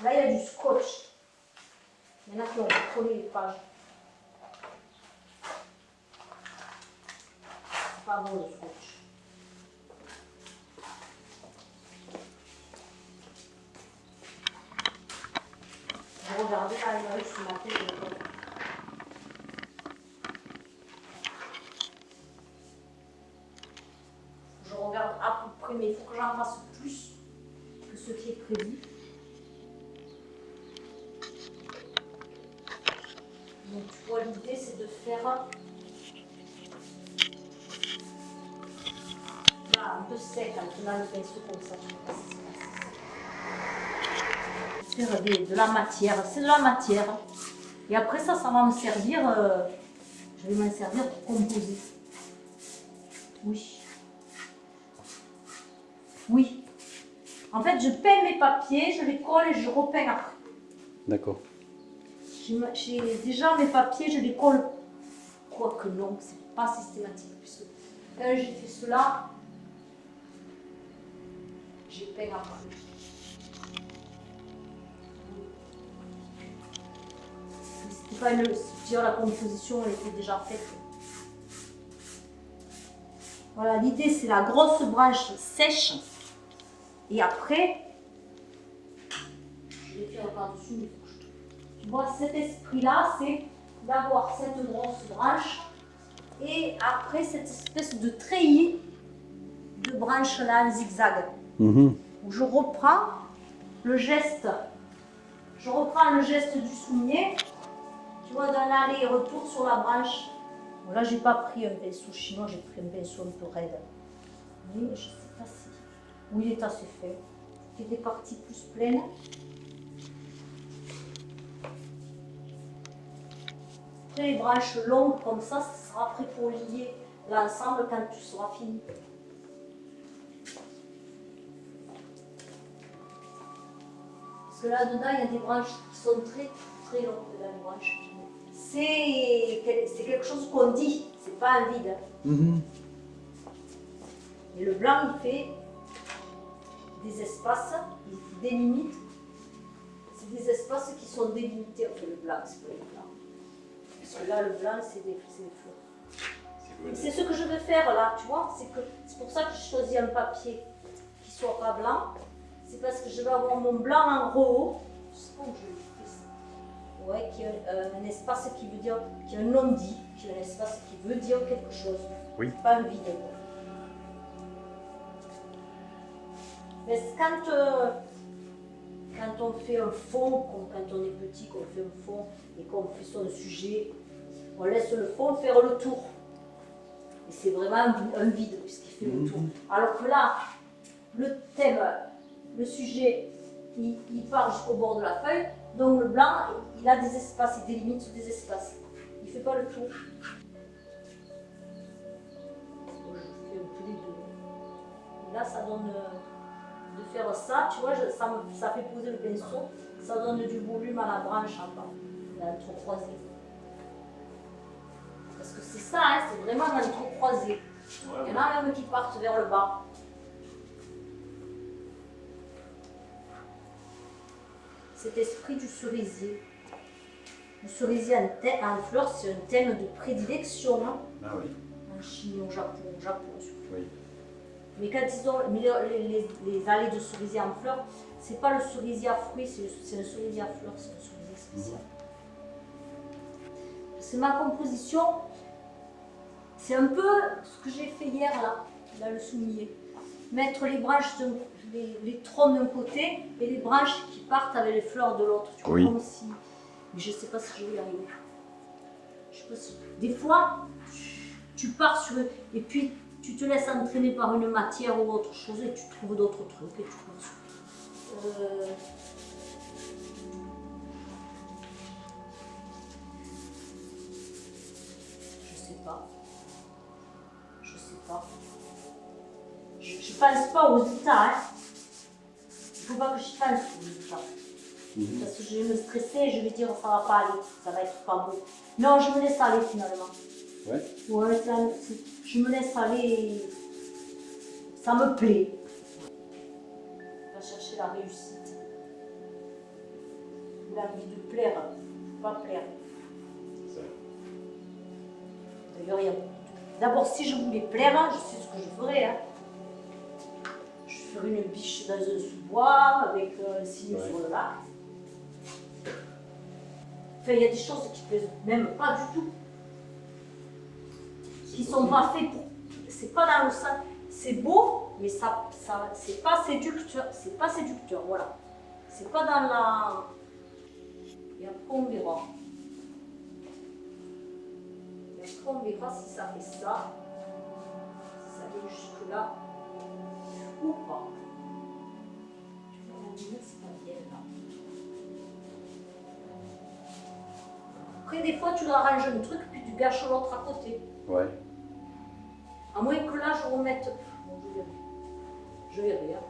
Là, il y a du scotch. Il y en a qui ont collé les pages. C'est pas bon le scotch. Je regardais là, il arrive ce matin. Je regarde à peu près, mais il faut que j'en fasse plus que ce qui est prévu. Donc tu vois, l'idée c'est de faire là, un peu sec en tenant le pinceau comme ça. Faire de la matière, c'est de la matière. Et après ça va me servir, je vais m'en servir pour composer. Oui. Oui. En fait, je peins mes papiers, je les colle et je repeins après. D'accord. J'ai déjà mes papiers, je les colle. Quoique non, c'est pas systématique. Puisque quand j'ai fait cela, j'ai peint après. C'était pas une. Je la composition elle était déjà faite. Voilà, l'idée c'est la grosse branche sèche. Et après, je vais faire par-dessus. Tu vois, cet esprit-là, c'est d'avoir cette grosse branche et après cette espèce de treillis de branches-là en zigzag. Où je reprends le geste. Je reprends le geste du soulier. Tu vois, d'un aller et retour sur la branche. Bon, là, j'ai pas pris un pinceau chinois, j'ai pris un pinceau un peu raide. Mais je sais pas si. Oui, il est assez fait. Il y a des parties plus pleines. Après, les branches longues comme ça, ce sera prêt pour lier l'ensemble quand tu seras fini. Parce que là-dedans, il y a des branches qui sont très, très longues, là, les branches. C'est quelque chose qu'on dit, c'est pas un vide. Et le blanc, il fait des espaces, il délimite. C'est des espaces qui sont délimités. Enfin, le blanc, c'est pas le blanc. Parce que là, le blanc, c'est des fleurs. C'est ce que je vais faire là, tu vois. C'est pour ça que j'ai choisi un papier qui soit pas blanc. C'est parce que je vais avoir mon blanc en haut. Je sais pas où je fais ça. Ouais, qui a un espace qui veut dire, qui a un non-dit, qui a un espace qui veut dire quelque chose. Oui. Pas un vide. Mais quand on fait un fond, comme quand on est petit, qu'on fait un fond et qu'on fait son sujet, on laisse le fond faire le tour. Et c'est vraiment un vide puisqu'il fait le tour. Alors que là, le thème, le sujet, il part jusqu'au bord de la feuille. Donc le blanc, il a des espaces, il délimite des espaces. Il ne fait pas le tour. Donc, je fais un peu les deux. Et là, ça donne de faire ça, tu vois, ça fait poser le pinceau, ça donne du volume à la branche en bas, l'entrecroisé. Parce que c'est ça, hein, c'est vraiment l'entrecroisé. Il y en a même qui partent vers le bas. Cet esprit du cerisier. Le cerisier en fleurs, c'est un thème de prédilection. Hein, ah oui. en Chine, au Japon surtout. Oui. Mais quand ils ont les allées de cerisier en fleurs, c'est pas le cerisier à fruits, c'est un cerisier à fleurs, c'est un cerisier spécial. C'est ma composition, c'est un peu ce que j'ai fait hier là le soulier. Mettre les branches, les troncs d'un côté et les branches qui partent avec les fleurs de l'autre. Tu vois, oui. comme si. Mais je sais pas si je vais y arriver. Je sais pas si. Des fois, tu pars sur. Et puis. Tu te laisses entraîner par une matière ou autre chose et tu trouves d'autres trucs et tu trouves. Je sais pas. Je sais pas. Je pense pas aux résultats. Hein. Il faut pas que je pense aux résultats. Parce que je vais me stresser et je vais dire ça va pas aller, ça va être pas beau. Non, je me laisse aller finalement. Ouais. Ouais, je me laisse aller. Ça me plaît. On va chercher la réussite. l'envie de plaire, pas plaire. D'ailleurs, d'abord, si je voulais plaire, je sais ce que je ferais. Hein. Je ferais une biche dans un sous-bois avec un signe sur le lac. Enfin, il y a des choses qui plaisent même pas du tout. Qui sont pas faits pour. C'est pas dans le sens. C'est beau, mais ça c'est pas séducteur. C'est pas séducteur, voilà. C'est pas dans la. Et après, on verra. Et après, on verra si ça fait ça. Si ça vient jusque-là. Ou pas. Tu vois, la lumière, c'est pas bien là. Après, des fois, tu arranges un truc, puis tu gâches l'autre à côté. Ouais. À moins que là, je remette. Bon, je verrai. Hein.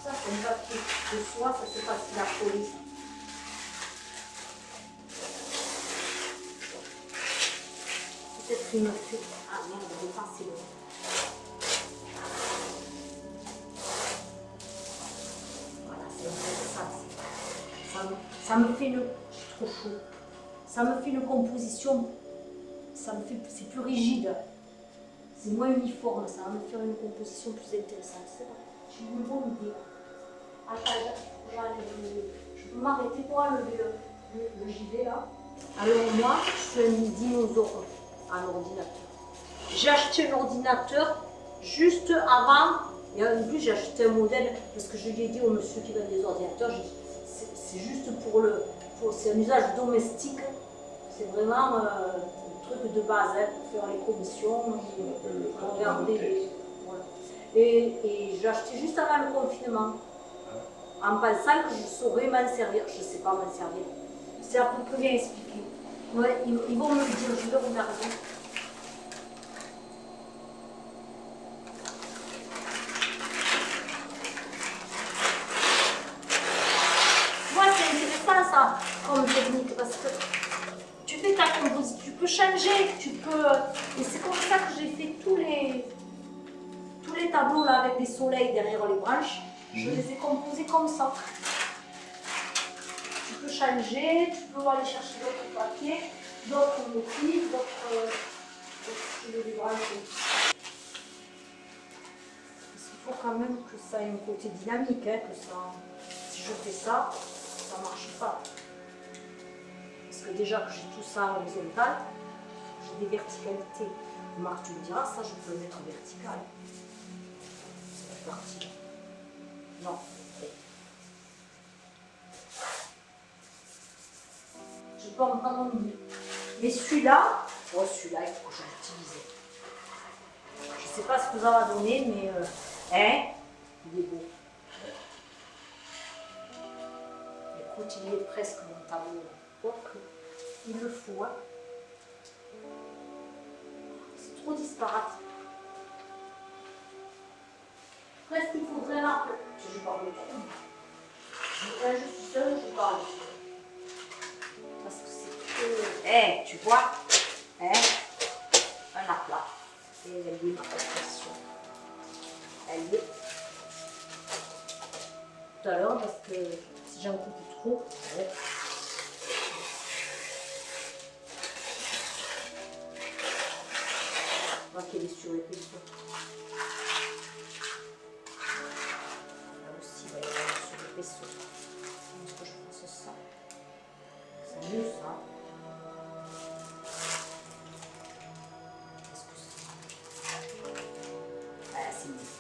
Ça, c'est un papier de soie, ça c'est facile à coller. Peut-être une feuille. Ah merde, je vais passer le. Voilà, c'est un peu ça. Ça me fait le. Trop chaud. Ça me fait une composition. C'est plus rigide. C'est moins uniforme. Ça va me faire une composition plus intéressante. C'est vrai. J'ai une bonne idée. Attends, je peux m'arrêter pour enlever le gilet là. Alors moi, je suis un dinosaure en ordinateur. J'ai acheté un ordinateur juste avant, et en plus j'ai acheté un modèle parce que je lui ai dit au monsieur qui vend des ordinateurs, c'est juste c'est un usage domestique, c'est vraiment un truc de base hein, pour faire les commissions, regarder. Voilà. Et j'ai acheté juste avant le confinement. En pensant que je saurais m'en servir. Je ne sais pas m'en servir. C'est à peu près bien expliqué. Ouais, ils vont me le dire, je vais regarder. Moi, c'est intéressant ça, comme technique, parce que tu fais ta composition, tu peux changer, tu peux... Et c'est comme ça que j'ai fait tous les tableaux là avec des soleils derrière les branches. Je les ai composés comme ça. Tu peux changer, tu peux aller chercher d'autres papiers, d'autres motifs, d'autres branches. Parce qu'il faut quand même que ça ait un côté dynamique, hein, que ça, si je fais ça, ça ne marche pas. Parce que déjà que j'ai tout ça horizontal, j'ai des verticalités. Marc, tu me diras, ça je peux le mettre vertical. C'est parti. Non. Je peux en prendre un bout. Mais celui-là, oh celui-là, il faut que je l'utilise. Je ne sais pas ce que ça va donner, mais hein, il est beau. Écoute, il est presque mon tableau. Quoique, il le faut. Hein. C'est trop disparate. Presque il faudrait là. Je parle trop. Je suis seule, je parle. Parce que c'est trop. Eh, tu vois, hein, un aplat. Et elle est ma composition. Elle est. Tout à l'heure, parce que si j'en coupe trop, ouais. On va qu'elle est sur l'épaisseur. Là aussi, il va y avoir sur l'épaisseur. Est-ce que je pense ça? C'est mieux ça. Qu'est-ce que c'est? Ah, c'est mieux.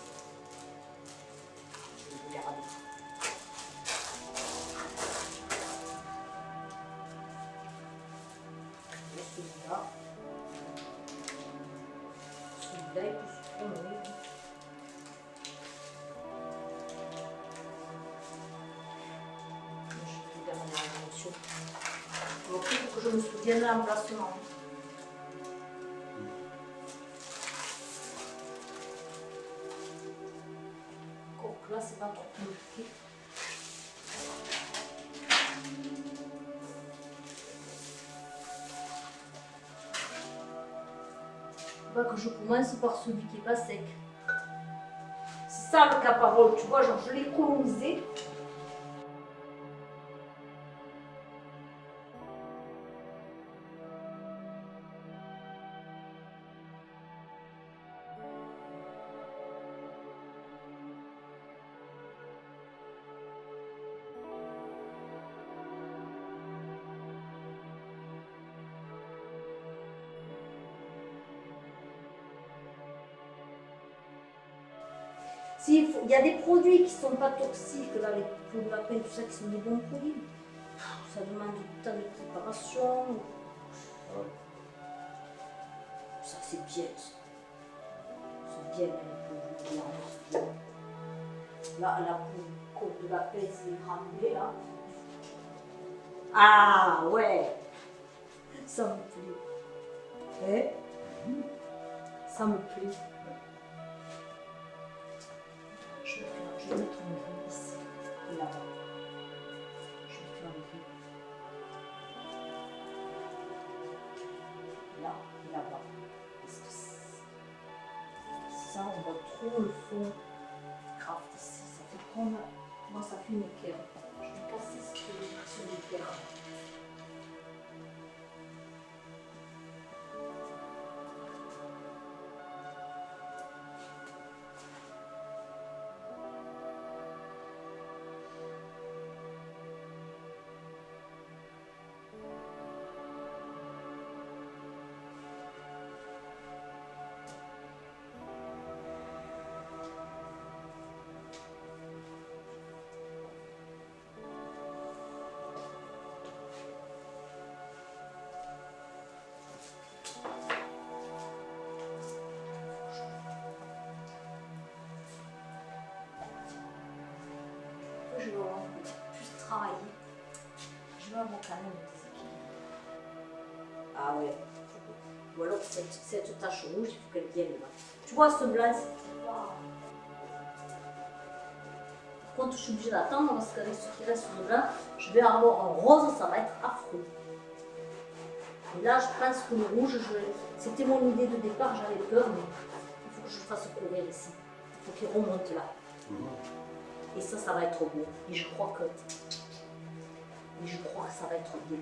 Je vais vous garder. Et celui-là. Celui-là est plus promené. Donc, il faut que je me souvienne de l'emplacement. Encore que là, c'est pas trop compliqué. Faut pas que je commence par celui qui est pas sec. C'est ça le caparol, tu vois, genre je l'ai colonisé. Il y a des produits qui ne sont pas toxiques, là, les peaux de lapin, tout ça, qui sont des bons produits. Ça demande du temps de préparation. Ça, c'est bien, ça. C'est bien, les peaux de lapin. Là, la peau de lapin, c'est granulé, là. Ah, ouais. Ça me plaît. Ça me plaît. Je vais mettre un gris ici et là-bas. Je vais faire un gris. Là et là-bas. Parce que ça, on voit trop le fond craft ici. Ça fait comme. Moi, ça fait une équerre. Je vais casser sur l'équerre. Je vais avoir plus travailler. Je vais avoir quand même des équilibres. Ah ouais. Ou alors cette tache rouge, il faut qu'elle vienne là. Tu vois ce blanc, c'est pas. Par contre, je suis obligée d'attendre parce qu'avec ce qui reste sur le blanc, je vais avoir un rose, ça va être affreux. Et là, je pense que le rouge, c'était mon idée de départ, j'avais peur, mais il faut que je fasse courir ici. Il faut qu'il remonte là. Et ça va être beau. Et je crois que ça va être bien.